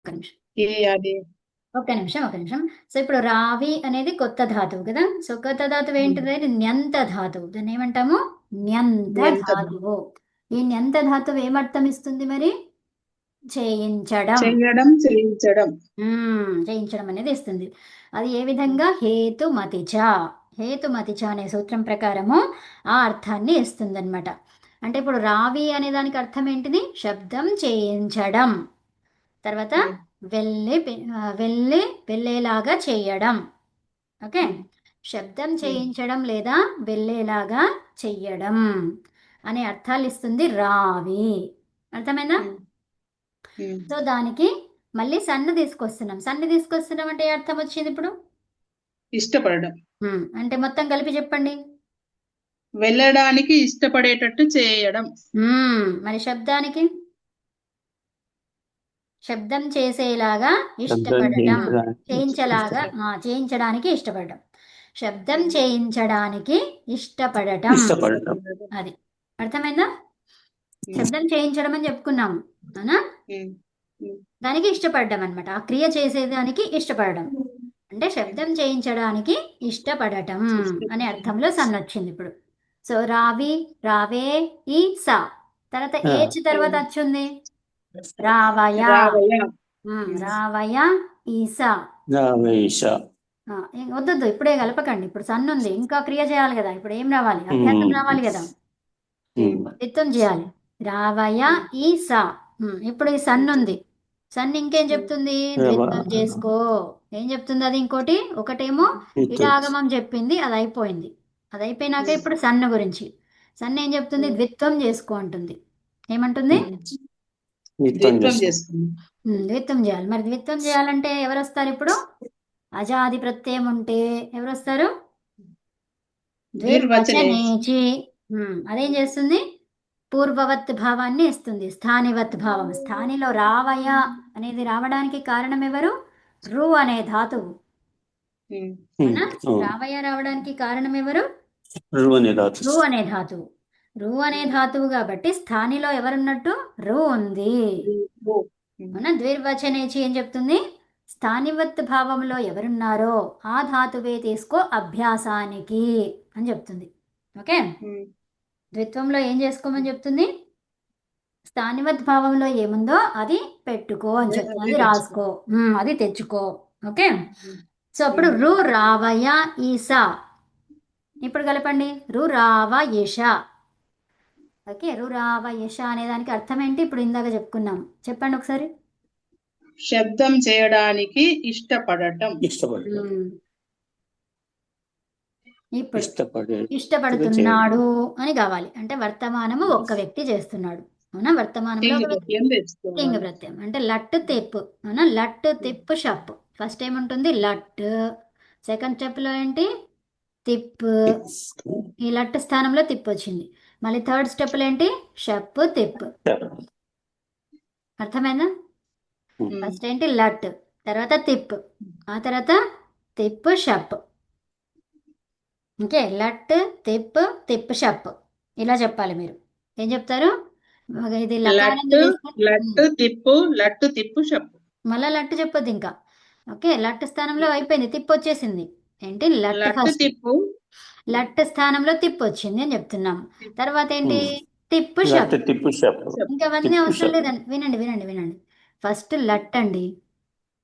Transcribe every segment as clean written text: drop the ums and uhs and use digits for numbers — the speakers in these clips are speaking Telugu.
ఒక నిమిషం అది ఒక నిమిషం. సో ఇప్పుడు రావి అనేది కొత్త ధాతువు కదా. సో కొత్త ధాతువు ఏంటిది? న్యంత ధాతువు. దాన్ని ఏమంటాము? న్యంత ఎంత ధాతువు. ఈ న్యంత ధాతువు ఏమర్థం ఇస్తుంది మరి? చేయించడం. చేయడం, చేయించడం. చేయించడం అనేది ఇస్తుంది. అది ఏ విధంగా? హేతుమతిచ. హేతుమతిచ అనే సూత్రం ప్రకారము ఆ అర్థాన్ని ఇస్తుందన్నమాట. అంటే ఇప్పుడు రావి అనే దానికి అర్థం ఏంటిది? శబ్దం చేయించడం. తర్వాత వెళ్ళేలాగా చేయడం. ఓకే, శబ్దం చేయించడం లేదా వెళ్ళేలాగా చెయ్యడం అనే అర్థాలు ఇస్తుంది రావి. అర్థమైందా? సో దానికి మళ్ళీ సన్ను తీసుకొస్తున్నాం అంటే ఏ అర్థం వచ్చింది ఇప్పుడు? ఇష్టపడడం. అంటే మొత్తం కలిపి చెప్పండి. వెళ్ళడానికి ఇష్టపడేటట్టు చేయడం. మరి శబ్దానికి? శబ్దం చేసేలాగా ఇష్టపడడం. చేయించడానికి ఇష్టపడడం. శబ్దం చేయించడానికి ఇష్టపడటం. అది అర్థమైందా? శబ్దం చేయించడం అని చెప్పుకున్నాము, అవునా? దానికి ఇష్టపడడం అనమాట. ఆ క్రియ చేసేదానికి ఇష్టపడడం అంటే శబ్దం చేయించడానికి ఇష్టపడటం అనే అర్థంలో సన్ వచ్చింది ఇప్పుడు. సో రావి, రావే, ఈ సా. తర్వాత ఏచ్ తర్వాత వచ్చింది రావయ. రావయ ఈసా. వద్దు, ఇప్పుడే కలపకండి. ఇప్పుడు సన్ ఉంది, ఇంకా క్రియ చేయాలి కదా. ఇప్పుడు ఏం రావాలి? అభ్యాసం రావాలి కదా, నిత్యం చేయాలి. రావయ ఈసా. ఇప్పుడు ఈ సన్ ఉంది. సన్ ఇంకేం చెప్తుంది? ద్విత్వం చేసుకో. ఏం చెప్తుంది అది? ఇంకోటి ఒకటేమో ఇడాగమం చెప్పింది, అది అయిపోయింది. అది అయిపోయినాక ఇప్పుడు సన్న గురించి. సన్ ఏం చెప్తుంది? ద్విత్వం చేసుకో అంటుంది. ఏమంటుంది? ద్విత్వం చేసుకుంది. ద్విత్వం చేయాలి. మరి ద్విత్వం చేయాలంటే ఎవరు వస్తారు ఇప్పుడు? అజాది ప్రత్యయం ఉంటే ఎవరు వస్తారు? ద్విర్వచనేచి. అదేం చేస్తుంది? పూర్వవత్ భావాన్ని ఇస్తుంది, స్థానివత్ భావం. స్థానిలో రావయ అనేది రావడానికి కారణం ఎవరు? రు అనే ధాతువు. రావయ రావడానికి కారణం ఎవరు? రు అనే ధాతువు. రు అనే ధాతువు కాబట్టి స్థానిలో ఎవరున్నట్టు? రు ఉంది. ద్విర్వచనేచి ఏం చెప్తుంది? స్థానివత్ భావంలో ఎవరున్నారో ఆ ధాతువే తీసుకో అభ్యాసానికి అని చెప్తుంది. ఓకే, ద్విత్వంలో ఏం చేసుకోమని చెప్తుంది? స్థానివత్ భావంలో ఏముందో అది పెట్టుకో అని చెప్తుంది, అది రాసుకో, అది తెచ్చుకో. ఓకే, సో అప్పుడు రు రావయ ఈసా. ఇప్పుడు కలపండి. రు రావ యష. ఓకే, రు రావ యష అనే దానికి అర్థం ఏంటి? ఇప్పుడు ఇందాక చెప్పుకున్నాం, చెప్పండి ఒకసారి. శబ్దం చేయడానికి ఇష్టపడటం. ఇప్పుడు ఇష్టపడుతున్నాడు అని కావాలి. అంటే వర్తమానము ఒక్క వ్యక్తి చేస్తున్నాడు, అవునా? వర్తమానంలో లింగ ప్రత్యయం అంటే లట్ తెప్పు, అవునా? లట్ తిప్పు షప్. ఫస్ట్ ఏముంటుంది? లట్. సెకండ్ స్టెప్ లో ఏంటి? తిప్పు. ఈ లట్ స్థానంలో తిప్పు వచ్చింది. మళ్ళీ థర్డ్ స్టెప్ లో ఏంటి? షప్ తిప్పు. అర్థమైందా? ఫస్ట్ ఏంటి? లట్, తర్వాత తిప్పు, ఆ తర్వాత తిప్పు షప్. ఓకే, లట్ తిప్పు తిప్పు షప్, ఇలా చెప్పాలి మీరు. ఏం చెప్తారు? ఇది లట్టు తిప్పు షప్. మళ్ళా లట్టు చెప్పొద్దు ఇంకా. ఓకే, లట్ స్థానంలో అయిపోయింది, తిప్పు వచ్చేసింది. ఏంటి? లట్ ఫస్ట్, లట్ స్థానంలో తిప్పు వచ్చింది అని చెప్తున్నాం. తర్వాత ఏంటి? తిప్పు షప్. ఇంకా అవన్నీ అవసరం లేదండి. వినండి వినండి వినండి. ఫస్ట్ లట్ అండి.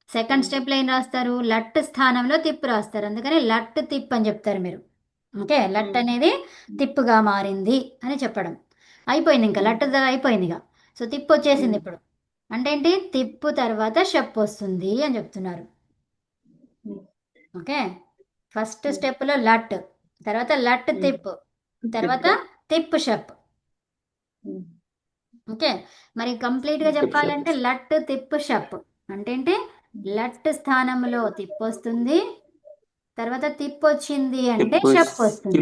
సెకండ్ స్టెప్ లో ఏం రాస్తారు? లట్ స్థానంలో తిప్పు రాస్తారు, అందుకని లట్ తిప్పు అని చెప్తారు మీరు. ఓకే, లట్ అనేది తిప్పుగా మారింది అని చెప్పడం. అయిపోయింది, ఇంకా లట్ అయిపోయింది ఇక. సో తిప్పు వచ్చేసింది ఇప్పుడు. అంటే ఏంటి? తిప్పు తర్వాత షప్ వస్తుంది అని చెప్తున్నారు. ఓకే, ఫస్ట్ స్టెప్ లో లట్, తర్వాత లట్ తిప్పు, తర్వాత తిప్పు షప్. ఓకే, మరి కంప్లీట్ గా చెప్పాలంటే లట్ తిప్పు షప్ అంటే ఏంటి? లట్ స్థానంలో తిప్పు వస్తుంది, తర్వాత తిప్పు వచ్చింది అంటే షప్ వస్తుంది.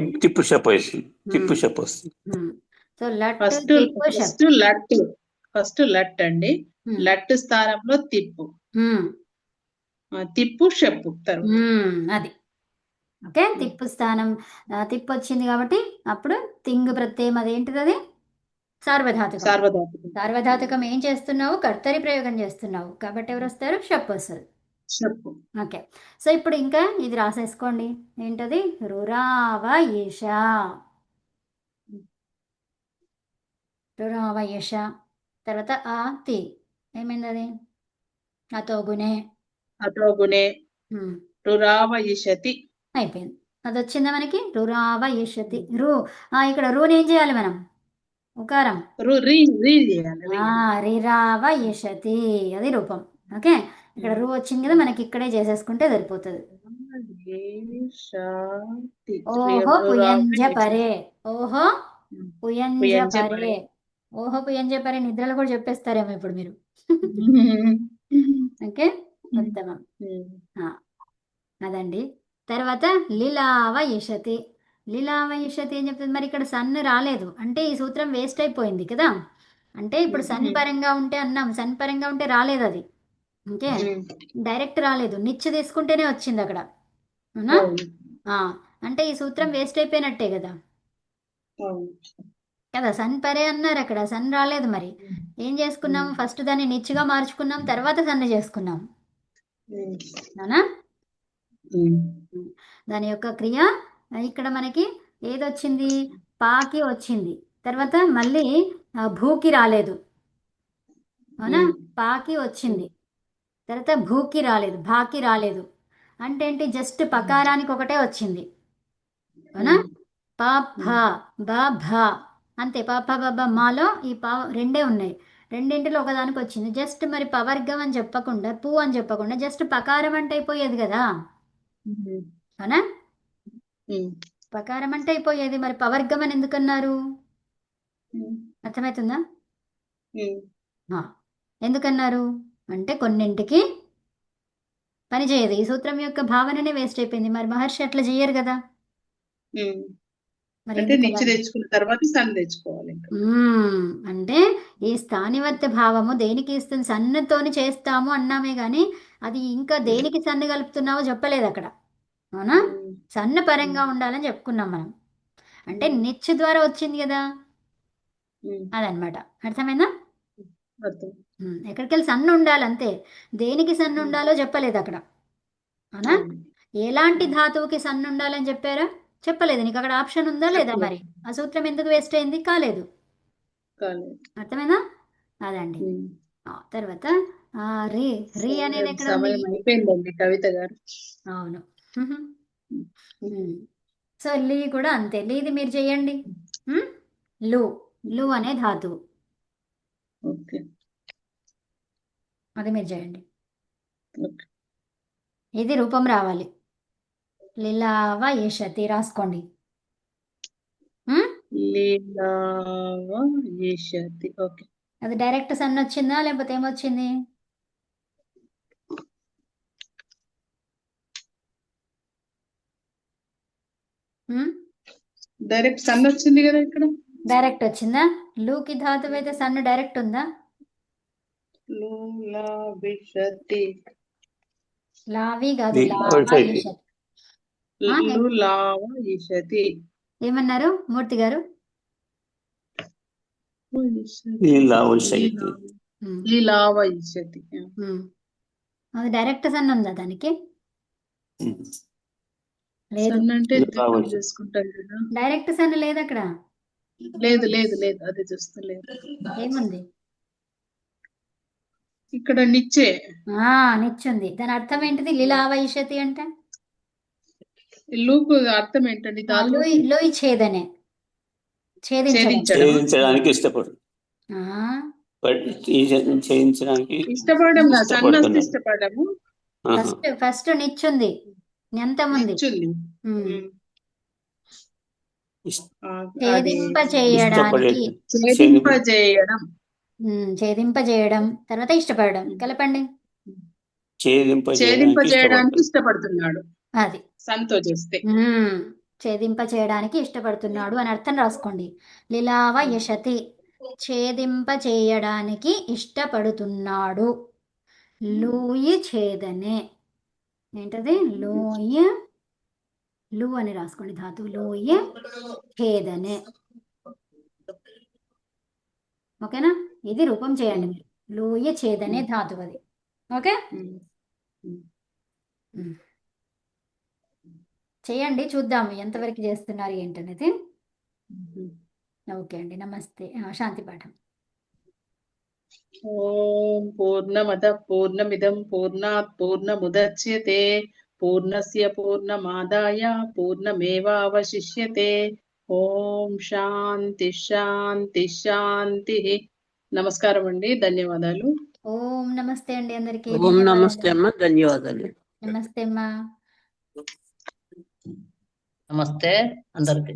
సో లట్ తిప్పు షప్. ఫస్ట్ లట్ అండి. లట్ స్థానంలో తిప్పు, తిప్పు షప్పు. అది ఓకే, తిప్పు స్థానం తిప్పు వచ్చింది కాబట్టి అప్పుడు తింగ్ ప్రత్యయం. అదేంటిది? అది సార్వధాతుకం. సార్వధాతుకం. సార్వధాతుకం ఏం చేస్తున్నావు? కర్తరి ప్రయోగం చేస్తున్నావు కాబట్టి ఎవరు వస్తారు? షప్ వస్తుంది. షప్పు. ఓకే. సో ఇప్పుడు ఇంకా ఇది రాసేసుకోండి. ఏంటది? రురావ ఈష. రురావ ఈష. తర్వాత ఆ తి. ఏమైంది అది? అతోగునే. అతోగునే. రురావయిషతి. అయిపోయింది. అది వచ్చిందా మనకి? రురావ ఈషతి. ఇక్కడ రూని ఏం చేయాలి మనం? ఉకారం. రిరావ ఈషతి. అది రూపం. ఓకే. ఇక్కడ రూ వచ్చింది కదా, మనకి ఇక్కడే చేసేసుకుంటే సరిపోతుంది. ఓహో పుయంజ పరే. ఓహో పుయంజ పరే. ఓహో పుయంజ పరే నిద్రలో కూడా చెప్పేస్తారేమో ఇప్పుడు మీరు. ఓకే, ఉత్తమం. అదండి. తర్వాత లీలావ యశతి. లీలావ యశతి ఏం చెప్తుంది? మరి ఇక్కడ సన్ రాలేదు అంటే ఈ సూత్రం వేస్ట్ అయిపోయింది కదా. అంటే ఇప్పుడు సన్ పరంగా ఉంటే అన్నాం, సన్ పరంగా ఉంటే రాలేదు అది. ఓకే, డైరెక్ట్ రాలేదు, నిచ్చు తీసుకుంటేనే వచ్చింది అక్కడ. అవునా? అంటే ఈ సూత్రం వేస్ట్ అయిపోయినట్టే కదా. కదా, సన్ పరే అన్నారు, అక్కడ సన్ రాలేదు. మరి ఏం చేసుకున్నాం? ఫస్ట్ దాన్ని నిచ్చుగా మార్చుకున్నాం, తర్వాత సన్న చేసుకున్నాం. అవునా? దాని యొక్క క్రియ ఇక్కడ మనకి ఏదొచ్చింది? పాకి వచ్చింది. తర్వాత మళ్ళీ భూకి రాలేదు. అవునా? పాకి వచ్చింది, తర్వాత భూకి రాలేదు, భాకి రాలేదు. అంటే ఏంటి? జస్ట్ పకారానికి ఒకటే వచ్చింది. అవునా? పా భా బా భా అంతే. పాప బాబా మాలో ఈ పా రెండే ఉన్నాయి, రెండింటిలో ఒకదానికి వచ్చింది. జస్ట్ మరి పవర్గం అని చెప్పకుండా, పూ అని చెప్పకుండా జస్ట్ పకారం అంటే అయిపోయేది కదా. అవునా? పకారం అంటే అయిపోయేది. మరి పవర్గం అని ఎందుకన్నారు? అర్థమవుతుందా? ఎందుకన్నారు అంటే కొన్నింటికి పని చేయదు. ఈ సూత్రం యొక్క భావననే వేస్ట్ అయిపోయింది. మరి మహర్షి అట్లా చేయరు కదా. మరి తెచ్చుకున్న తర్వాత సన్ తెచ్చుకోవాలి. అంటే ఈ స్థానివత్త భావము దేనికి ఇస్తుంది? సన్నతోని చేస్తాము అన్నామే గాని అది ఇంకా దేనికి సన్ను కలుపుతున్నావో చెప్పలేదు అక్కడ. అవునా? సన్న పరంగా ఉండాలని చెప్పుకున్నాం మనం. అంటే నిచ్చు ద్వారా వచ్చింది కదా, అదనమాట. అర్థమైందా? ఎక్కడికి వెళ్ళి సన్ను ఉండాలి అంతే, దేనికి సన్ను ఉండాలో చెప్పలేదు అక్కడ. అవునా? ఎలాంటి ధాతువుకి సన్ను ఉండాలని చెప్పారా? చెప్పలేదు. నీకు అక్కడ ఆప్షన్ ఉందా లేదా? మరి ఆ సూత్రం ఎందుకు వేస్ట్ అయింది? కాలేదు. అర్థమైందా? అదండి. తర్వాత రీ. రీ అనేది ఎక్కడ అయిపోయిందండి కవిత గారు. అవును. సో లీ కూడా అంతే. లీది మీరు చేయండి. లు. లు అనే ధాతువు, అది మీరు చేయండి. ఇది రూపం రావాలి. లీలావ యశతి రాసుకోండి. అది డైరెక్ట్ సన్ వచ్చిందా లేకపోతే ఏమొచ్చింది? డైరెక్ట్ సన్ వచ్చింది కదా ఇక్కడ. డైరెక్ట్ వచ్చిందా? లూకి ధాతువు అయితే సన్ డైరెక్ట్ ఉందా? లావి కాదు, ఏమన్నారు మూర్తి గారు? అది డైరెక్ట్ సన్ ఉందా దానికి? లేదు, డైరెక్ట్ సన్ లేదు అక్కడ. లేదు లేదు లేదు, అది చూస్తలేదు. ఏముంది ఇక్కడ? నిచ్చే. నిచ్చుంది. దాని అర్థం ఏంటిది? లీలావైషతి అంటే లూకు అర్థం ఏంటండి? లోయి ఛేదనే, ఛేదించడానికి ఇష్టపడు. ఇష్టపడము. ఫస్ట్ నిచ్చుంది, న్యంతముంది. ఛేదింపజేయడం తర్వాత ఇష్టపడడం కలపండి. ఛేదింపజేయడానికి ఇష్టపడుతున్నాడు, అది సంతో చేస్తే. ఛేదింపచేయడానికి ఇష్టపడుతున్నాడు అని అర్థం రాసుకోండి. లీలావ యశతి, ఛేదింపచేయడానికి ఇష్టపడుతున్నాడు. లూయి ఛేదనే. ఏంటది? లూయి. లు అని రాసుకోండి ధాతువు. లూయి ఛేదనే. ఓకేనా? ఇది రూపం చేయండి మీరు. లూయ ఛేదనే ధాతువు అది. ఓకే, చేయండి, చూద్దాము ఎంతవరకు చేస్తున్నారు ఏంటనేది. ఓకే అండి, నమస్తే. శాంతి పాఠం. ఓం పూర్ణమద పూర్ణమిదం పూర్ణాత్ పూర్ణముదచ్యతే పూర్ణస్య పూర్ణమాదాయ పూర్ణమేవావశిష్యతే. ఓం శాంతి శాంతి శాంతి. నమస్కారం అండి, ధన్యవాదాలు. ఓం నమస్తే అండి అందరికీ. ఓం నమస్తే అమ్మ, ధన్యవాదాలు. నమస్తే అమ్మా. నమస్తే అందరికి.